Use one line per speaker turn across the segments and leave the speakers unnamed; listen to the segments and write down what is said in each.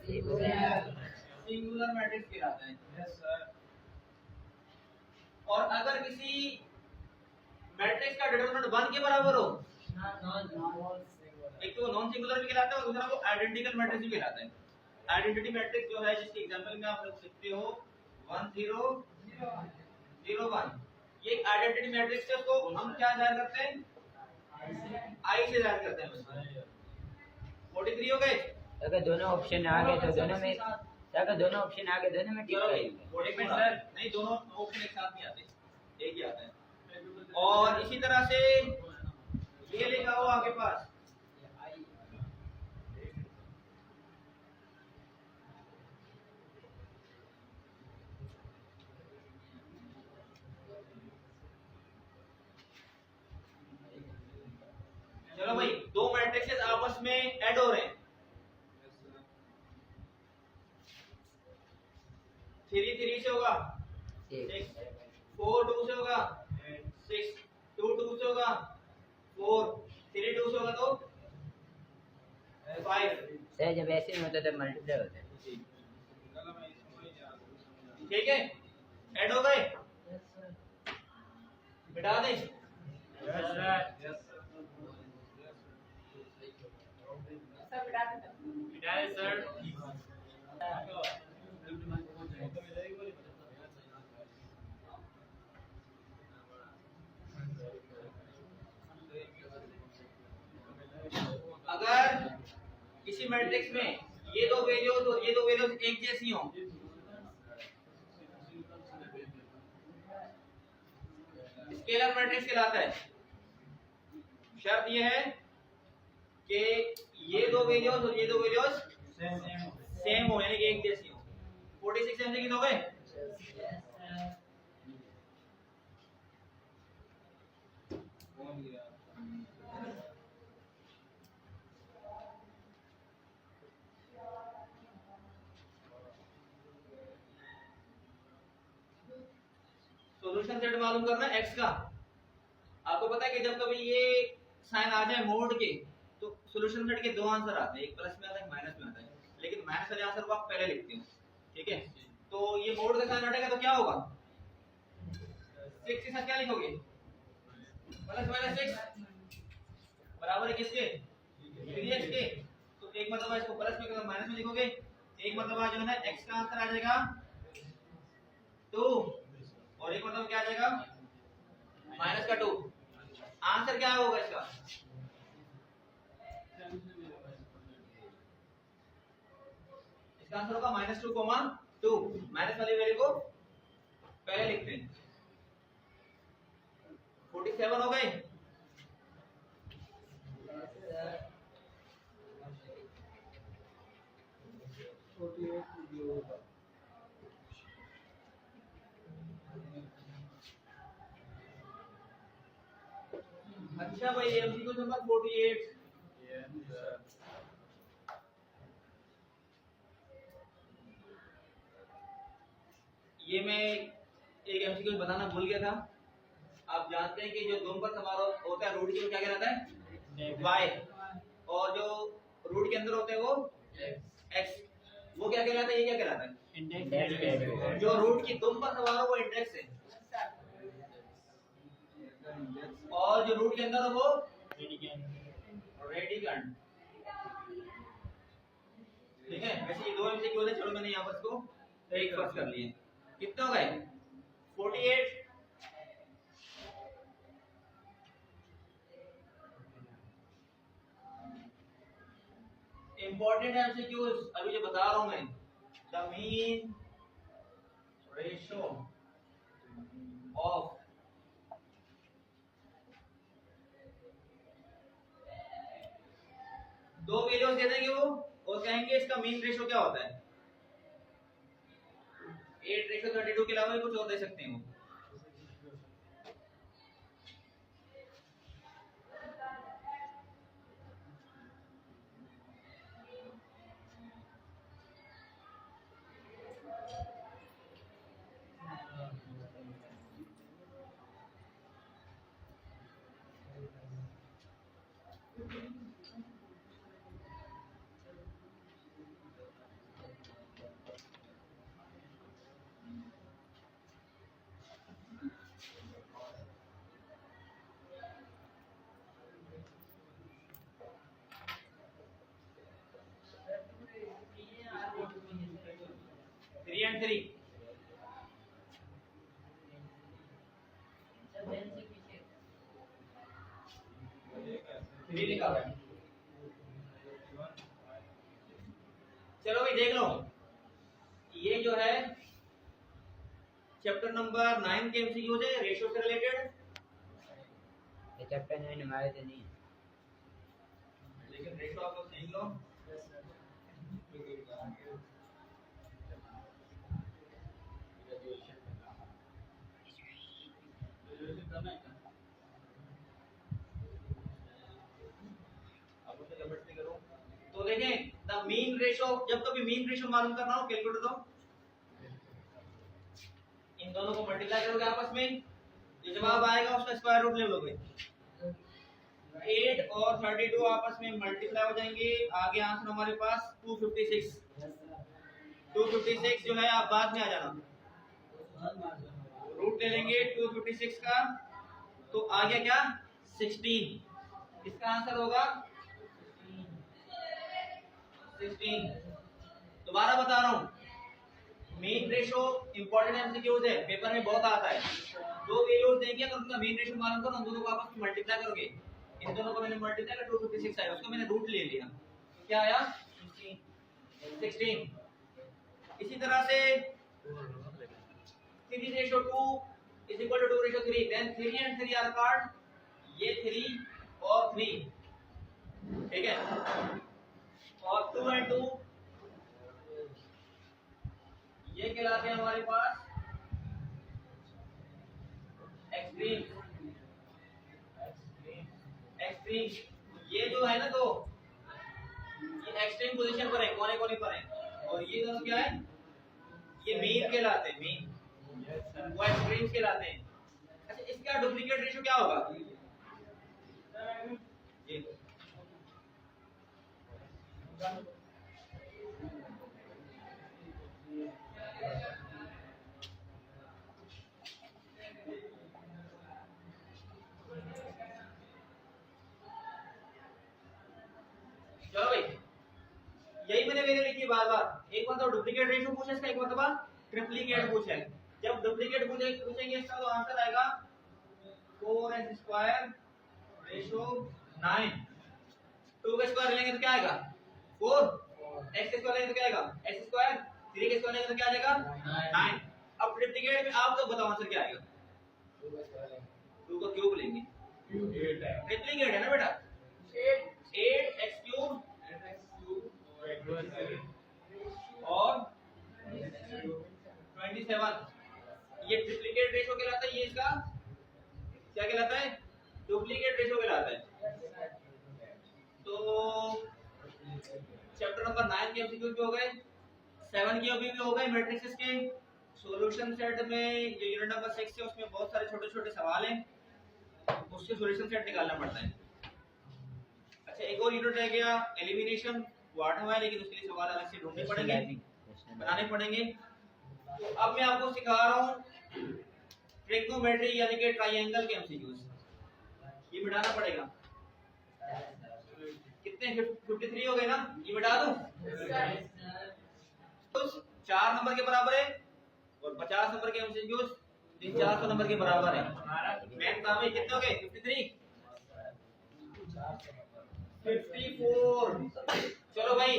Singular matrix कहलाता है। Yes sir. और अगर किसी मैट्रिक्स का डिटरमिनेंट 1 के बराबर हो, एक तो नॉन सिंगुलर भी कहलाता है और दूसरा वो आइडेंटिकल मैट्रिक्स भी कहलाता है। आइडेंटिटी मैट्रिक्स जो है जिसके एग्जांपल में आप लिख सकते हो 1 0 0 1, ये आइडेंटिटी मैट्रिक्स है, उसको हम क्या जाहिर करते हैं, आई से जाहिर करते हैं। 43 हो गए।
अगर दोनों ऑप्शन आ गए तो दोनों में, अगर दोनों ऑप्शन आ गए दोनों में टिक
करेंगे सर। नहीं, दोनों ऑप्शन एक साथ नहीं आते, एक ही आता है। और इसी तरह से ये लिखा हो आपके पास चलो भाई, दो मैट्रिक्सेस आपस में ऐड हो रहे हैं। 3 3 से होगा 6, 4 2 से होगा 6, 2 2 से होगा 4, 3 2 से होगा तो 5।
सर जब ऐसे में होता है तब मल्टीप्लाई होता है।
ठीक है, ऐड हो गए, बिठा दें।
Yes sir. बिठा दे सर।
अगर किसी मैट्रिक्स में ये दो वैल्यूज और ये दो वैल्यूज एक जैसी हों, स्केलर मैट्रिक्स कहलाता है। शर्त ये है कि ये दो वैल्यूज और ये दो वैल्यूज सेम हो, यानी कि एक जैसी हो। 46 एमसी की हो गए। सॉल्यूशन सेट मालूम करना x का। आपको पता है कि जब कभी ये साइन आ जाए मोड के तो सॉल्यूशन सेट के दो आंसर आते हैं, एक प्लस में आता है एक माइनस में आता है, लेकिन माइनस वाले आंसर को आप पहले लिखते हो। ठीक है, तो ये मोड का साइन हटेगा तो क्या होगा, 6 के साथ क्या लिखोगे, प्लस माइनस 6 बराबर है किसके, 3x के। तो एक मतलब इसको प्लस में माइनस में लिखोगे, एक मतलब जो है ना x का आंसर आ जाएगा 2 और एक मतलब क्या आ जाएगा माइनस का 2। आंसर क्या होगा इसका, इसका आंसर होगा -2, माइनस वाली वैल्यू को पहले लिखते हैं। 47 हो गए। अच्छा भाई, एमसीक्यू नंबर 48। ये मैं एक एमसीक्यू बताना भूल गया था। आप जानते हैं कि जो दोनों पर समारोह होता है रूट की वो क्या कहलाता है, y, और जो रूट के अंदर होते हैं वो x, वो क्या कहलाता है, ये क्या कहलाता है, इंडेक्स। जो रूट की तुम पर सवार हो वो इंडेक्स है, और जो रूट के अंदर हो वो रेडिकंड। ठीक है, वैसे ये दो एमसीक्यू है, चलो मैंने यहाँ पर इसको एक फर्स्ट कर लिए। कितने हो गए, 48। इंपॉर्टेंट एमसीक्यूज अभी जो बता रहा हूं मैं, द मीन रेशियो ऑफ दो वैल्यूज दे देंगे वो और कहेंगे इसका मीन रेशियो क्या होता है। 8:32 के अलावा कुछ और दे सकते हैं वो। 3.3 3 लिखा हुआ है। चलो भाई देख लो, ये जो है चैप्टर नंबर 9 के एमसीक्यूज है रेशियो से रिलेटेड,
ये चैप्टर 9 में आए तो नहीं है।
लेकिन रेशियो आप लोग सीख लो। तो देखें द मीन रेशियो, जब कभी मीन रेशियो मालूम करना हो कैलकुलेट दो, इन दोनों को मल्टीप्लाई करोगे आपस में, जो जवाब आएगा उसका स्क्वायर रूट ले लोगे। 8 और 32 आपस में मल्टीप्लाई हो जाएंगे, आगे आंसर हमारे पास 256। 256 जो है आप बाद में आ जाना, रूट ले लेंगे 256 का, तो आ गया क्या 16। इसका आंसर होगा 16। दोबारा बता रहा हूँ, मीन रेशियो इंपॉर्टेंट एमसीक्यूज है, पेपर में बहुत आता है। दो वैल्यूज देंगे, अगर उनका मीन रेशियो मालूम करो, उन दोनों को आपस में मल्टीप्लाई करोगे, इन दोनों को मैंने मल्टीप्लाई किया 256 आया, उसको मैंने रूट ले लिया, क्या आया 16। इसी तरह से 3 ratio 2 is equal to 2 ratio 3, then 3 and 3 are card, ये 3 और 3, ठीक है, और 2 and 2 ये कहलाते हैं हमारे पास एक्सट्रीम। ये जो है ना, तो ये एक्सट्रीम पोजीशन पर है, कोने कोने पर है, और ये दोनों क्या है, ये मीन कहलाते हैं, मीन वो एक्सट्रीम्स कहलाते हैं। अच्छा, इसका डुप्लीकेट रेशियो क्या होगा, ये चलो भाई, यही मैंने वैल्यू लिखी बार बार। एक मतलब डुप्लीकेट रेशियो पूछे इसका, एक मतलब ट्रिप्लीकेट पूछे। जब डुप्लीकेट पूछेंगे इसका तो आंसर आएगा 4x स्क्वायर रेशियो 9। 2 का स्क्वायर लेंगे तो क्या आएगा 4, x स्क्वायर लेंगे तो क्या आएगा x स्क्वायर, 3 का स्क्वायर लेंगे तो क्या आ जाएगा 9। अब ट्रिप्लीकेट में आप तो बताओ आंसर क्या आएगा, 2 का क्यूब लेंगे, ट्रिप्लीकेट है ना बेटा, 8x क्यूब और 27, ये ट्रिप्लीकेट रेशियो कहलाता है, ये इसका क्या कहलाता है, डुप्लीकेट रेशियो कहलाता है। तो चैप्टर नंबर 9 के एमसीक्यू भी हो गए, 7 के भी हो गए मैट्रिसेस के। सॉल्यूशन सेट में जो यूनिट नंबर 6 है उसमें बहुत सारे छोटे छोटे सवाल हैं, उसके सॉल्यूशन सेट निकालना पड़ता है। अच्छा, एक और यूनिट रह गया एलिमिनेशन, वो 8वां है, लेकिन उसके लिए सवाल अलग से ढूंढने पड़ेंगे, बनाने पड़ेंगे। तो अब मैं आपको सिखा रहा हूँ ट्रिग्नोमेट्री यानी कि ट्रायंगल के एमसीक्यूज, ये मिटाना पड़ेगा। कितने 53 हो गए ना, ये मिटा दूं, तो 4 नंबर के बराबर है और 50 नंबर के एमसीक्यूज 400 नंबर के बराबर है। मेन काम है, कितने हो गए 53 54। चलो भाई,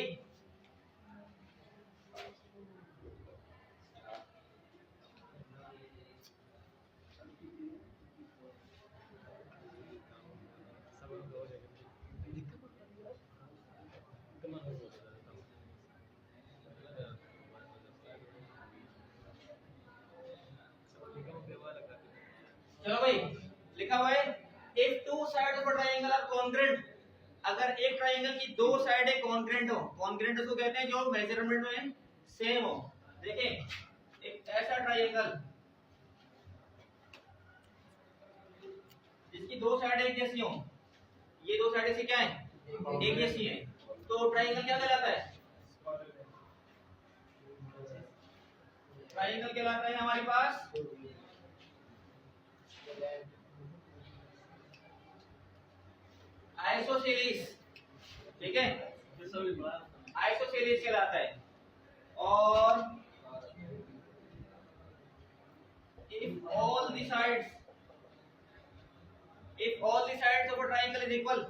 चलो भाई लिखा हुआ है if two sides of a triangle are congruent, अगर एक ट्रायंगल की दो साइडें कॉन्ग्रुएंट हो, कॉन्ग्रुएंट उसको कहते हैं जो मेजरमेंट में सेम हो। देखें एक ऐसा ट्रायंगल जिसकी दो साइडें एक जैसी हो, ये दो साइडें से क्या है एक जैसी है, तो ट्रायंगल क्या कहलाता है, ट्रायंगल कहलाता है हमारे पास आइसोसेलेस, ठीक है, आइसोसेलेस कहलाता है। और if all the sides of a triangle is equal,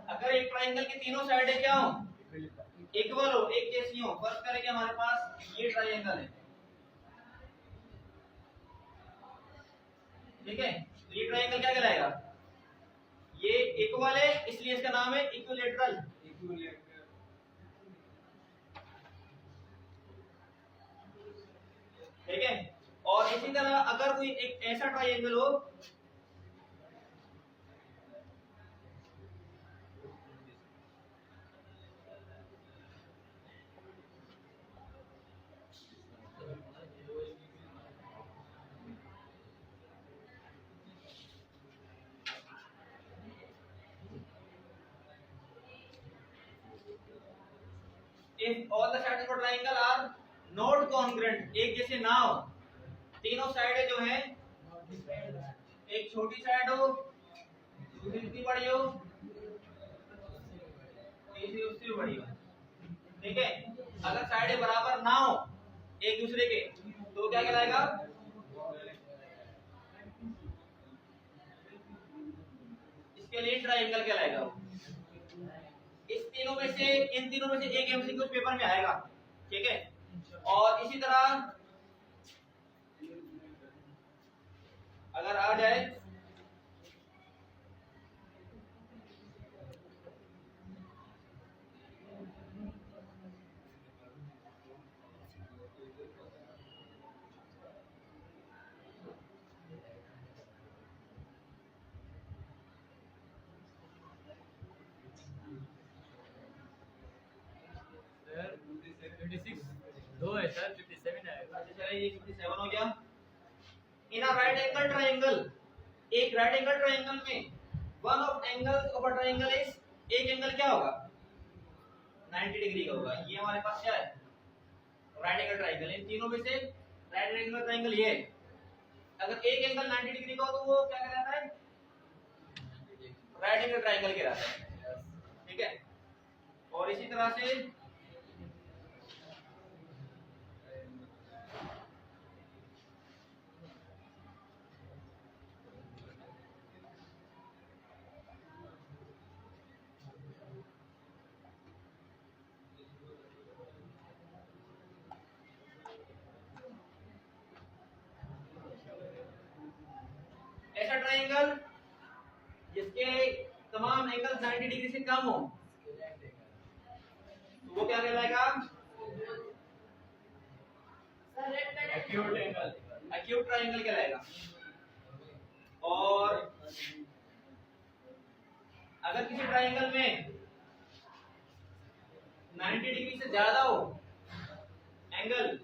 अगर एक ट्राइंगल की तीनों साइडें क्या हो, इक्वल हो, एक जैसी हो, फर्ज करें कि हमारे पास ये ट्राइंगल है, ठीक है, तो ये ट्राइंगल क्या कहलाएगा, ये इक्वल है इसलिए इसका नाम है इक्विलेटरल। ठीक है, और इसी तरह अगर कोई एक ऐसा ट्राइंगल हो if all the sides of a triangle are not congruent, एक जैसे ना हो, तीनों साइडें जो हैं, एक छोटी साइड हो, दूसरी उतनी बड़ी हो, तीसरी उससे भी बड़ी हो, ठीक है, अगर साइडें बराबर ना हो एक दूसरे के तो क्या कहलाएगा, इसके लिए ट्राइंगल कहलाएगा। इस तीनों में से, इन तीनों में से एक एमसीक्यू पेपर में आएगा, ठीक है, और इसी तरह अगर आ जाए
सर 56 दो है सर, 57 आएगा।
चलिए ये 57 हो गया। इन अ राइट एंगल ट्रायंगल, एक राइट एंगल ट्रायंगल में one of angles of a triangle is, एक एंगल क्या होगा 90 डिग्री का होगा। ये हमारे पास क्या है, राइट एंगल ट्रायंगल। इन तीनों में से राइट एंगल ट्रायंगल ये है, अगर एक एंगल 90 डिग्री का हो तो वो क्या कहलाता है, राइट एंगल ट्रायंगल कहलाता है, ठीक है। और इसी तरह से ऐसा ट्रायंगल जिसके तमाम एंगल 90 डिग्री से कम हो तो वो क्या कहलाएगा,
एक्यूट एंगल,
एक्यूट ट्रायंगल कहलाएगा। और अगर किसी ट्रायंगल में 90 डिग्री से ज्यादा हो एंगल,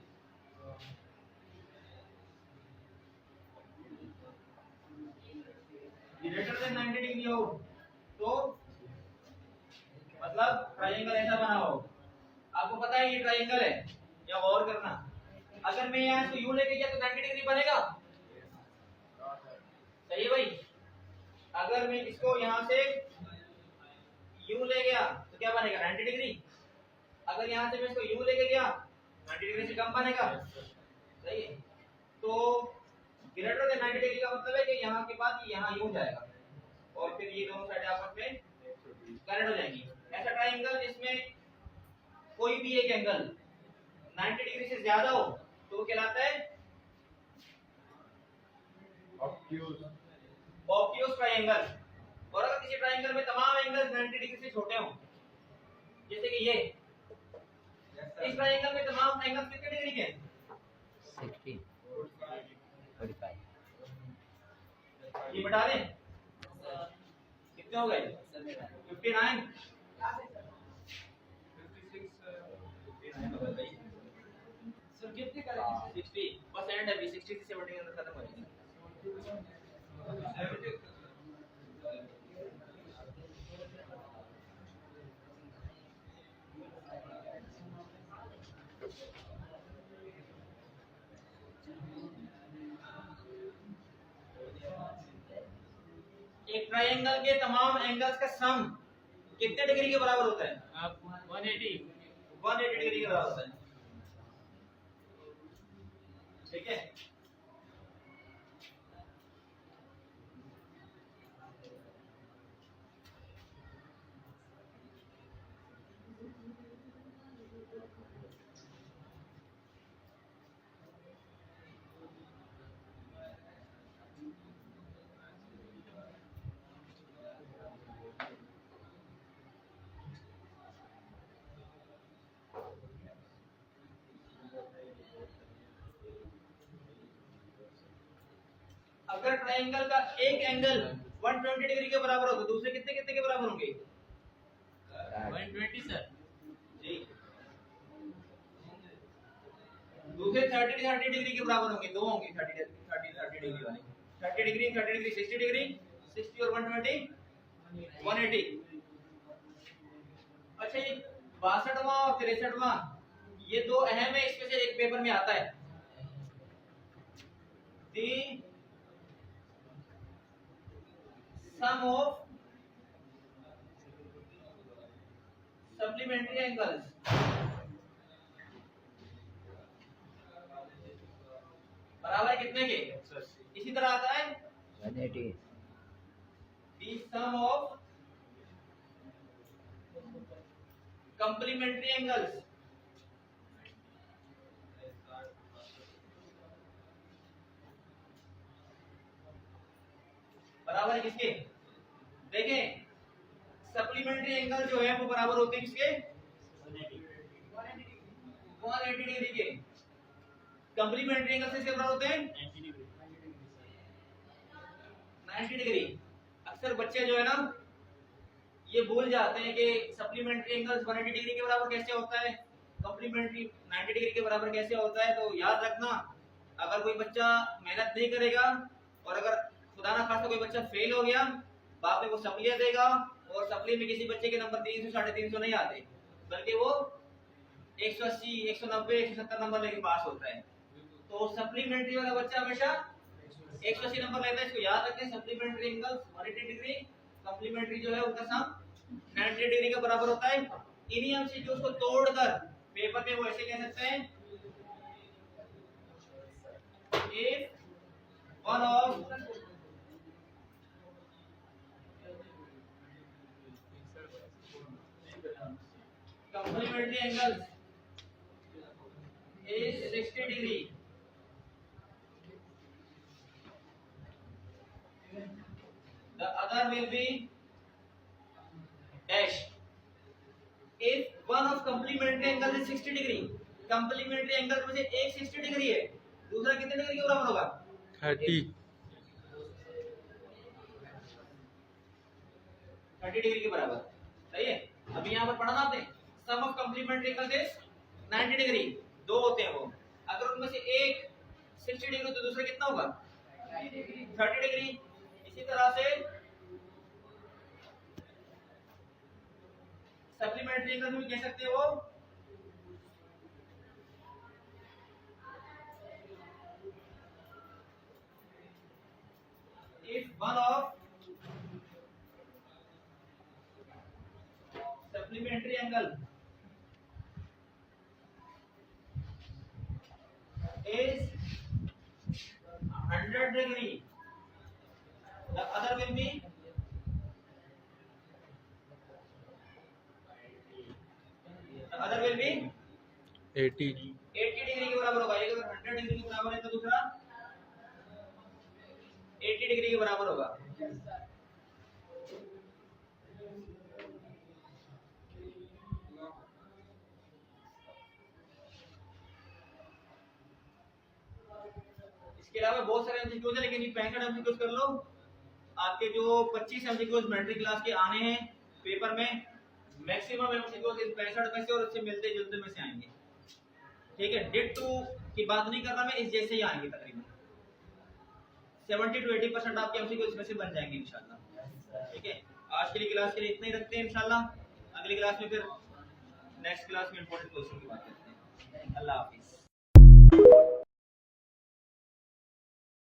ग्रेटर देन 90 डिग्री हो तो मतलब ट्रायंगल ऐसा बना हो, आपको पता है ये ट्रायंगल है, या और करना, अगर मैं यहाँ इसको यूं लेके गया तो 90 डिग्री बनेगा, सही है भाई। अगर मैं इसको यहाँ से यूं ले गया तो क्या बनेगा 90 डिग्री, अगर यहाँ से मैं इसको यूं लेके गया 90 डिग्री से कम बनेगा, सही है। तो ग्रेटर देन 90 डिग्री का मतलब है कि यहाँ के बाद यहाँ यूं जाएगा और फिर ये दोनों साइड आपस में कनेक्ट हो जाएंगी। ऐसा ट्रायंगल जिसमें कोई भी एक एंगल 90 डिग्री से ज्यादा हो तो वो कहलाता है ऑब्ट्यूज ट्रायंगल। और अगर किसी ट्रायंगल में तमाम एंगल 90 डिग्री से छोटे हों, जैसे कि ये, इस ट्रायंगल में तमाम एंगल कितने डिग्री के हैं,
60 45
ये बता दें कितने हो गए 59 सर कितने का 60 बस एंड है, 60 से 70 के अंदर खत्म हो जाएगी। एक ट्रायंगल के तमाम एंगल्स का सम कितने डिग्री के बराबर होता है?
आप 180
180 डिग्री के बराबर होता है। ठीक है, अगर ट्रायंगल का एक एंगल 120 डिग्री के बराबर हो तो दूसरे कितने कितने के बराबर होंगे?
120 सर।
जी, दूसरे 30 डिग्री के बराबर होंगे, दो होंगे 30 डिग्री वाले। 30 डिग्री 60 डिग्री, 60 और 120 180। अच्छा, ये 62वां और 63वां ये दो अहम है, इसमें से एक पेपर में आता है। The sum of supplementary angles बराबर है कितने के? इसी तरह आता है
180
the sum of complementary angles बराबर है किसके? देखें, सप्लीमेंट्री एंगल जो है वो बराबर होते हैं किसके? 180 डिग्री के। कम्प्लीमेंट्री एंगल से किसके बराबर होते हैं? 90 डिग्री। अक्सर बच्चे जो है ना ये भूल जाते हैं कि सप्लीमेंट्री एंगल्स 180 डिग्री के बराबर कैसे होता है, कम्प्लीमेंट्री 90 डिग्री के बराबर कैसे होता है। तो याद रखना, अगर कोई बच्चा मेहनत नहीं करेगा और अगर खुदा ना खास्ता कोई बच्चा फेल हो गया, बाद में वो सप्लियां देगा और सप्ली में किसी बच्चे के नंबर 300 350 नहीं आते, बल्कि वो 180 190 170 नंबर लेके पास होता है। तो सप्लीमेंट्री वाला बच्चा हमेशा 180 नंबर लेता है, इसको याद रखें। सप्लीमेंट्री एंगल 180 डिग्री, कम्प्लीमेंट्री जो है उनका सम 90 डिग्री के बराबर होता है। इन्हीं एमसीक्यूज को तोड़कर पेपर में वो ऐसे कह सकते हैं, if one of complementary angles is 60 degree, the other will be dash. If one of complementary angles is 60 degree, complementary angle में से एक 60 डिग्री है, दूसरा कितने डिग्री के बराबर होगा?
30
डिग्री के बराबर। सही है। अभी यहाँ पर पढ़ा ना आपने, sum of complementary angles is 90 degree. दो होते हैं वो, अगर उनमें से एक 60 डिग्री तो दूसरा कितना होगा? 30 डिग्री। इसी तरह से सप्लीमेंट्री एंगल भी कह सकते हो if one of supplementary angle is 100 degree, the other will be
80
degree के बराबर होगा। एक अगर 100 डिग्री के बराबर है तो दूसरा 80 डिग्री के बराबर होगा। इसके अलावा बहुत सारे एमसीक्यूज हैं, लेकिन ये 65 एमसीक्यूज कर लो। आपके जो 25 एमसीक्यूज मैट्रिक क्लास के आने हैं पेपर में, मैक्सिमम एमसीक्यूज इन 65 में से और इससे मिलते जुलते में से आएंगे। ठीक है, डिट टू की बात नहीं कर रहा मैं, इस जैसे ही आएंगे तकरीबन 70 to 80% आपके एमसीक्यू इसमें से बन जाएंगे इंशाल्लाह। ठीक है, आज के लिए क्लास के लिए इतना ही रखते हैं इंशाल्लाह। अगली क्लास में फिर नेक्स्ट क्लास में इंपॉर्टेंट क्वेश्चन की बात करते हैं। अल्लाह हाफिज।